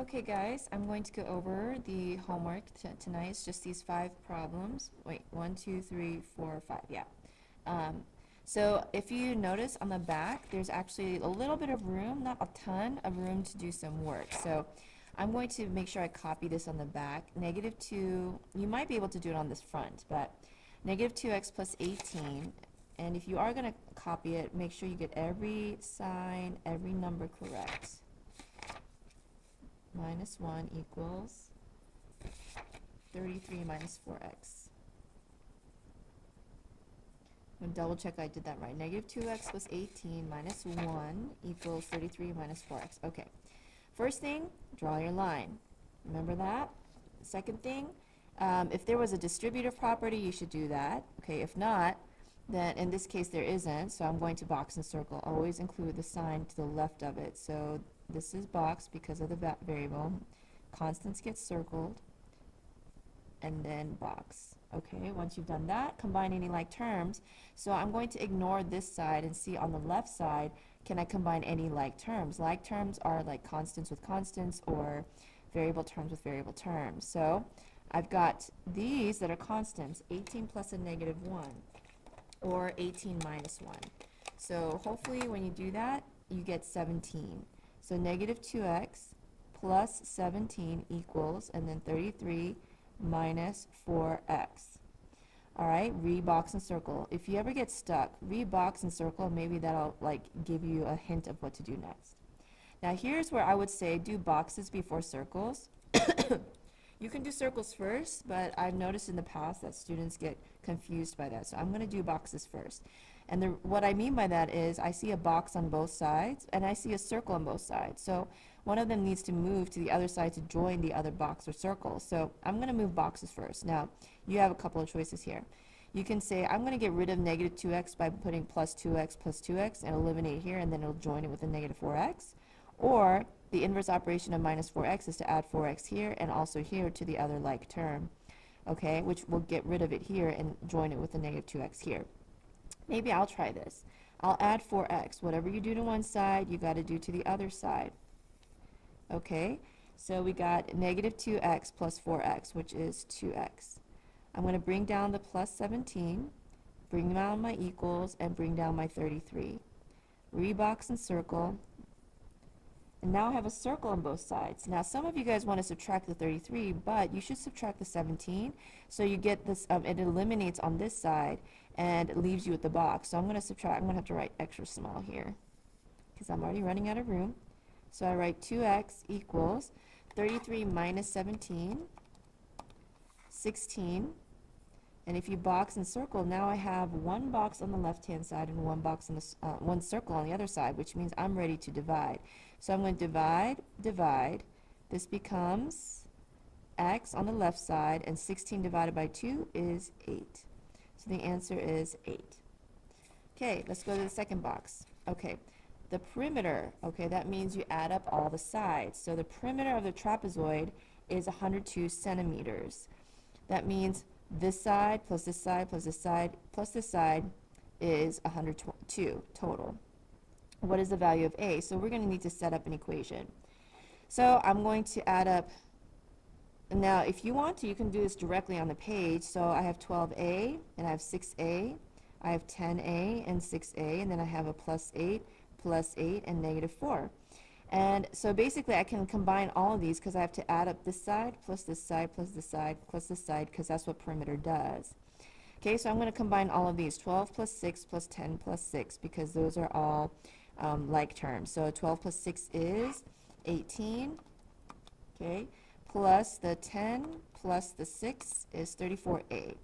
Okay guys, I'm going to go over the homework tonight. It's just these 5 problems. Wait, 1, 2, 3, 4, 5, yeah. Um, so if you notice on the back, there's actually a little bit of room, not a ton of room to do some work. So I'm going to make sure I copy this on the back. -2, you might be able to do it on this front, but -2x plus 18. And if you are going to copy it, make sure you get every sign, every number correct. -1 equals 33 minus 4x. I'm going to double check I did that right. -2x plus 18 minus 1 equals 33 minus 4x. Okay. First thing, draw your line. Remember that? Second thing, if there was a distributive property, you should do that. Okay, if not, then in this case there isn't, so I'm going to box and circle. Always include the sign to the left of it. So this is box because of the variable. Constants get circled, and then box. Okay, once you've done that, combine any like terms. So I'm going to ignore this side and see on the left side, can I combine any like terms? Like terms are like constants with constants or variable terms with variable terms. So I've got these that are constants, 18 plus a -1, or 18 minus 1. So hopefully when you do that, you get 17. So -2x plus 17 equals, and then 33 minus 4x. All right, read box and circle. If you ever get stuck, read box and circle. Maybe that'll like give you a hint of what to do next. Now here's where I would say do boxes before circles. You can do circles first, but I've noticed in the past that students get confused by that. So I'm going to do boxes first. And what I mean by that is I see a box on both sides, and I see a circle on both sides. So one of them needs to move to the other side to join the other box or circle. So I'm going to move boxes first. Now, you have a couple of choices here. You can say, I'm going to get rid of -2x by putting plus 2x plus 2x and eliminate here, and then it'll join it with a -4x. Or the inverse operation of minus 4x is to add 4x here and also here to the other like term, okay, which will get rid of it here and join it with the -2x here. Maybe I'll try this. I'll add 4x. Whatever you do to one side, you got to do to the other side. Okay, so we got -2x plus 4x, which is 2x. I'm going to bring down the plus 17, bring down my equals, and bring down my 33. Rebox and circle. And now I have a circle on both sides. Now some of you guys want to subtract the 33, but you should subtract the 17. So you get this, it eliminates on this side and it leaves you with the box. So I'm going to subtract, I'm going to have to write extra small here because I'm already running out of room. So I write 2x equals 33 minus 17, 16. And if you box and circle, now I have one box on the left-hand side and one box on the, one circle on the other side, which means I'm ready to divide. So I'm going to divide, divide. This becomes x on the left side, and 16 divided by 2 is 8. So the answer is 8. Okay, let's go to the second box. Okay, the perimeter, okay, that means you add up all the sides. So the perimeter of the trapezoid is 102 centimeters. That means this side plus this side plus this side plus this side is 102 total. What is the value of a? So we're going to need to set up an equation. So I'm going to add up. Now if you want to, you can do this directly on the page. So I have 12a and I have 6a. I have 10a and 6a, and then I have a plus 8 and -4. And so basically I can combine all of these because I have to add up this side plus this side plus this side plus this side, because that's what perimeter does. Okay, so I'm going to combine all of these, 12 plus 6 plus 10 plus 6, because those are all like terms. So 12 plus 6 is 18, okay, plus the 10 plus the 6 is 34a.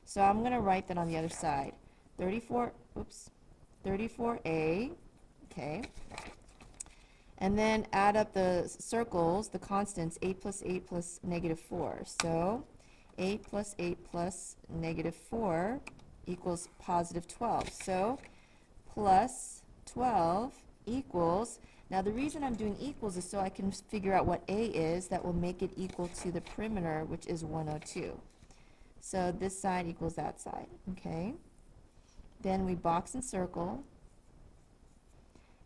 So I'm going to write that on the other side. 34a, okay. And then add up the circles, the constants, 8 plus 8 plus -4. So 8 plus 8 plus -4 equals positive 12. So plus 12 equals, now the reason I'm doing equals is so I can figure out what a is that will make it equal to the perimeter, which is 102. So this side equals that side, okay? Then we box and circle.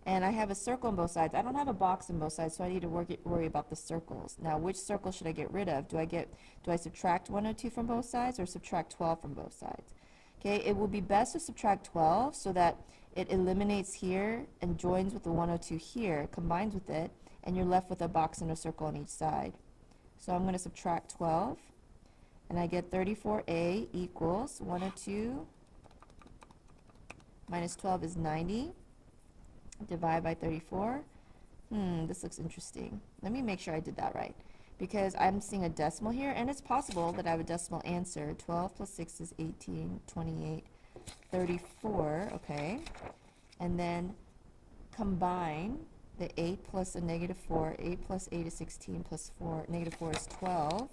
And I have a circle on both sides. I don't have a box on both sides, so I need to worry about the circles. Now, which circle should I get rid of? Do I subtract 102 from both sides or subtract 12 from both sides? Okay, it will be best to subtract 12 so that it eliminates here and joins with the 102 here, combines with it, and you're left with a box and a circle on each side. So I'm going to subtract 12, and I get 34a equals 102 minus 12 is 90. Divide by 34. This looks interesting. Let me make sure I did that right, because I'm seeing a decimal here, and it's possible that I have a decimal answer. 12 plus 6 is 18, 28, 34, okay? And then combine the 8 plus a negative 4. 8 plus 8 is 16 plus 4, negative 4 is 12,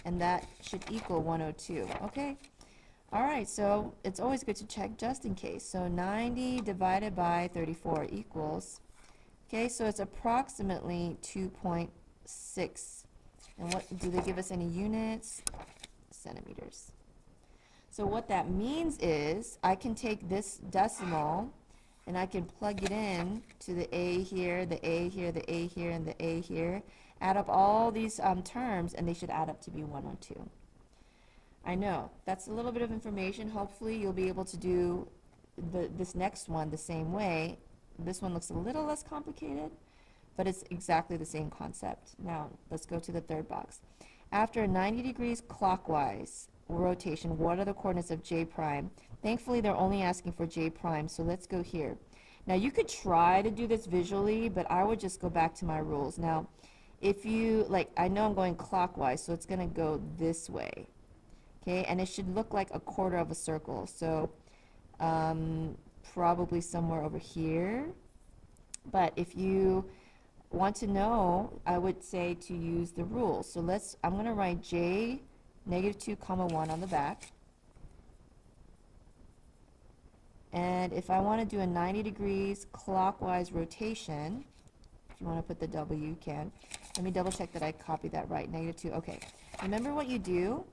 and that should equal 102, okay? All right, so it's always good to check just in case. So 90 divided by 34 equals, okay, so it's approximately 2.6. And what do they give us any units? Centimeters. So what that means is I can take this decimal and I can plug it in to the A here, the A here, the A here, and the A here, add up all these terms, and they should add up to be 102. I know, that's a little bit of information. Hopefully you'll be able to do this next one the same way. This one looks a little less complicated, but it's exactly the same concept. Now, let's go to the third box. After a 90 degrees clockwise rotation, what are the coordinates of J prime? Thankfully, they're only asking for J prime, so let's go here. Now, you could try to do this visually, but I would just go back to my rules. Now, if you, I know I'm going clockwise, so it's going to go this way. Okay, and it should look like a quarter of a circle, so probably somewhere over here. But if you want to know, I would say to use the rules. So I'm going to write J negative 2 comma 1 on the back. And if I want to do a 90 degrees clockwise rotation, if you want to put the W, you can. Let me double check that I copied that right, negative 2. Okay, remember what you do.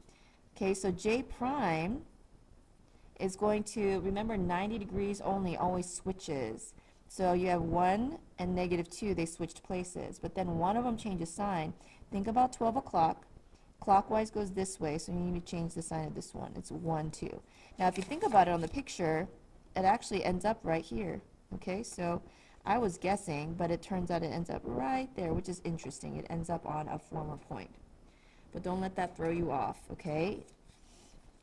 Okay, so J prime is going to, remember 90 degrees only always switches. So you have 1 and negative 2, they switched places, but then one of them changes sign. Think about 12 o'clock. Clockwise goes this way, so you need to change the sign of this one. It's 1, 2. Now if you think about it on the picture, it actually ends up right here. Okay, so I was guessing, but it turns out it ends up right there, which is interesting. It ends up on a former point. But don't let that throw you off, okay?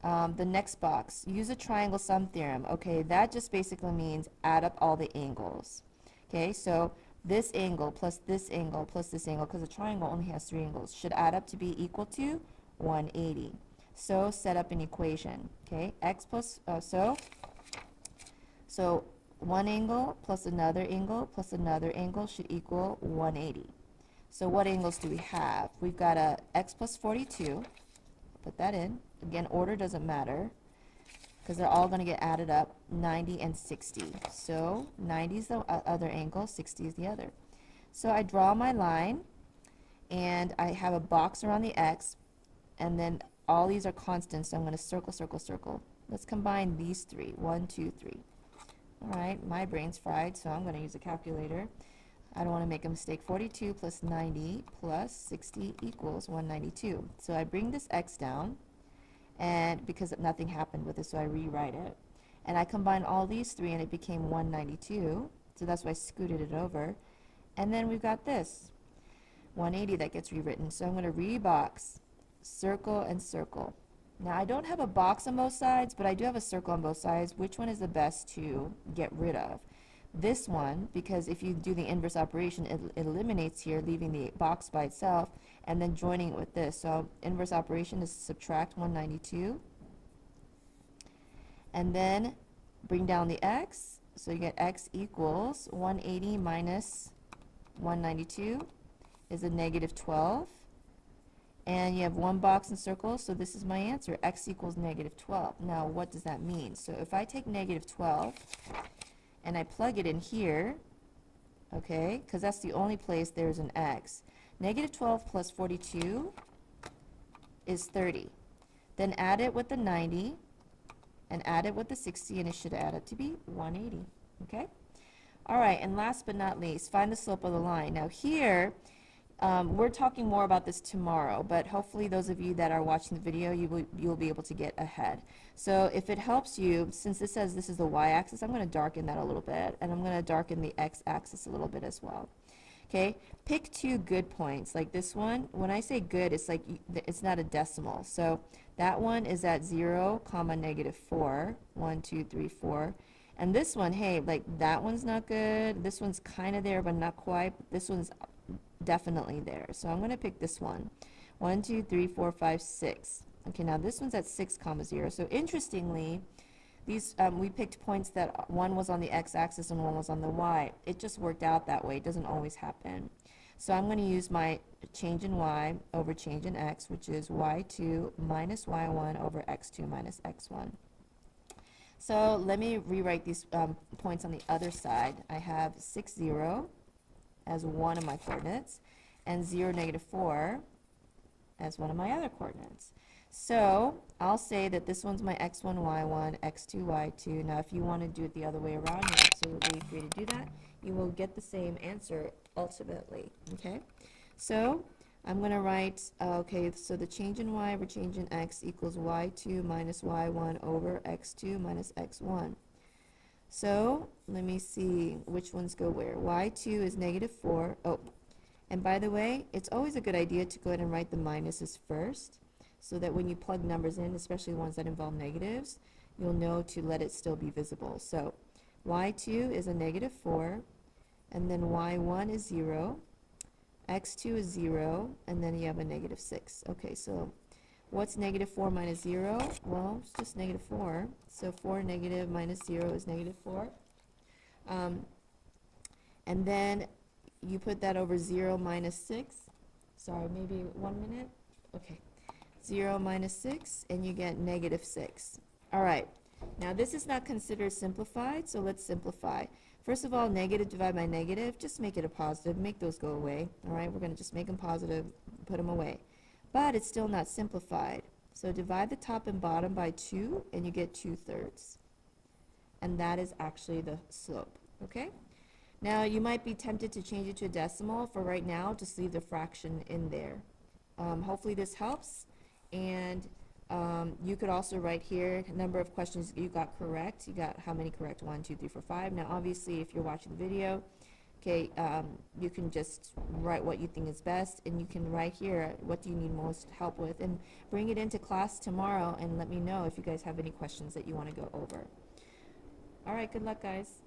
The next box, use a triangle sum theorem. Okay, that just basically means add up all the angles. Okay, so this angle plus this angle plus this angle, because a triangle only has 3 angles, should add up to be equal to 180. So set up an equation. Okay, x plus, so one angle plus another angle should equal 180. So what angles do we have? We've got a x plus 42. Put that in. Again, order doesn't matter because they're all going to get added up, 90 and 60. So 90 is the other angle, 60 is the other. So I draw my line, and I have a box around the x, and then all these are constants, so I'm going to circle, circle, circle. Let's combine these 3. 1, 2, 3. All right, my brain's fried, so I'm going to use a calculator. I don't want to make a mistake. 42 plus 90 plus 60 equals 192. So I bring this x down, and because nothing happened with it, so I rewrite it. And I combine all these 3, and it became 192. So that's why I scooted it over. And then we've got this, 180 that gets rewritten. So I'm going to rebox, circle, and circle. Now I don't have a box on both sides, but I do have a circle on both sides. Which one is the best to get rid of? This one, because if you do the inverse operation, it eliminates here, leaving the box by itself, and then joining it with this. So inverse operation is subtract 192, and then bring down the x, so you get x equals 180 minus 192 is a negative 12, and you have one box and circle, so this is my answer, x equals negative 12. Now what does that mean? So if I take negative 12 and I plug it in here, okay, because that's the only place there's an x. Negative 12 plus 42 is 30. Then add it with the 90 and add it with the 60, and it should add up to be 180, okay? All right, and last but not least, find the slope of the line. Now here, we're talking more about this tomorrow, but hopefully those of you that are watching the video, you'll be able to get ahead. So if it helps you, since this says this is the y-axis, I'm going to darken that a little bit, and I'm going to darken the x-axis a little bit as well. Okay, pick two good points, like this one. When I say good, it's like it's not a decimal. So that one is at 0, comma, -4. 1, 2, 3, 4. And this one, hey, like that one's not good. This one's kind of there, but not quite. This one's definitely there. So I'm going to pick this one. 1, 2, 3, 4, 5, 6. Okay, now this one's at 6, comma, 0. So interestingly, these we picked points that one was on the x-axis and one was on the y. It just worked out that way. It doesn't always happen. So I'm going to use my change in y over change in x, which is y2 minus y1 over x2 minus x1. So let me rewrite these points on the other side. I have 6, 0 as one of my coordinates, and 0, -4 as one of my other coordinates. So I'll say that this one's my x1, y1, x2, y2. Now if you want to do it the other way around, you're absolutely free to do that. You will get the same answer ultimately, okay? So I'm going to write, okay, so the change in y over change in x equals y2 minus y1 over x2 minus x1. So let me see which ones go where. y2 is -4. Oh, and by the way, it's always a good idea to go ahead and write the minuses first, so that when you plug numbers in, especially ones that involve negatives, you'll know to let it still be visible. So y2 is a -4, and then y1 is 0, x2 is 0, and then you have a -6. Okay, so what's -4 minus 0? Well, it's just -4. So 4 negative minus 0 is -4. And then you put that over 0 minus 6. Sorry, maybe 1 minute? Okay. 0 minus 6, and you get -6. All right. Now, this is not considered simplified, so let's simplify. First of all, negative divided by negative, just make it a positive. Make those go away. All right, we're going to just make them positive, put them away. But it's still not simplified. So divide the top and bottom by 2, and you get 2/3. And that is actually the slope, okay? Now, you might be tempted to change it to a decimal. For right now, just leave the fraction in there. Hopefully this helps. And you could also write here number of questions you got correct. You got how many correct? 1, 2, 3, 4, 5. Now, obviously, if you're watching the video, okay, you can just write what you think is best, and you can write here what do you need most help with, and bring it into class tomorrow and let me know if you guys have any questions that you want to go over. All right, good luck, guys.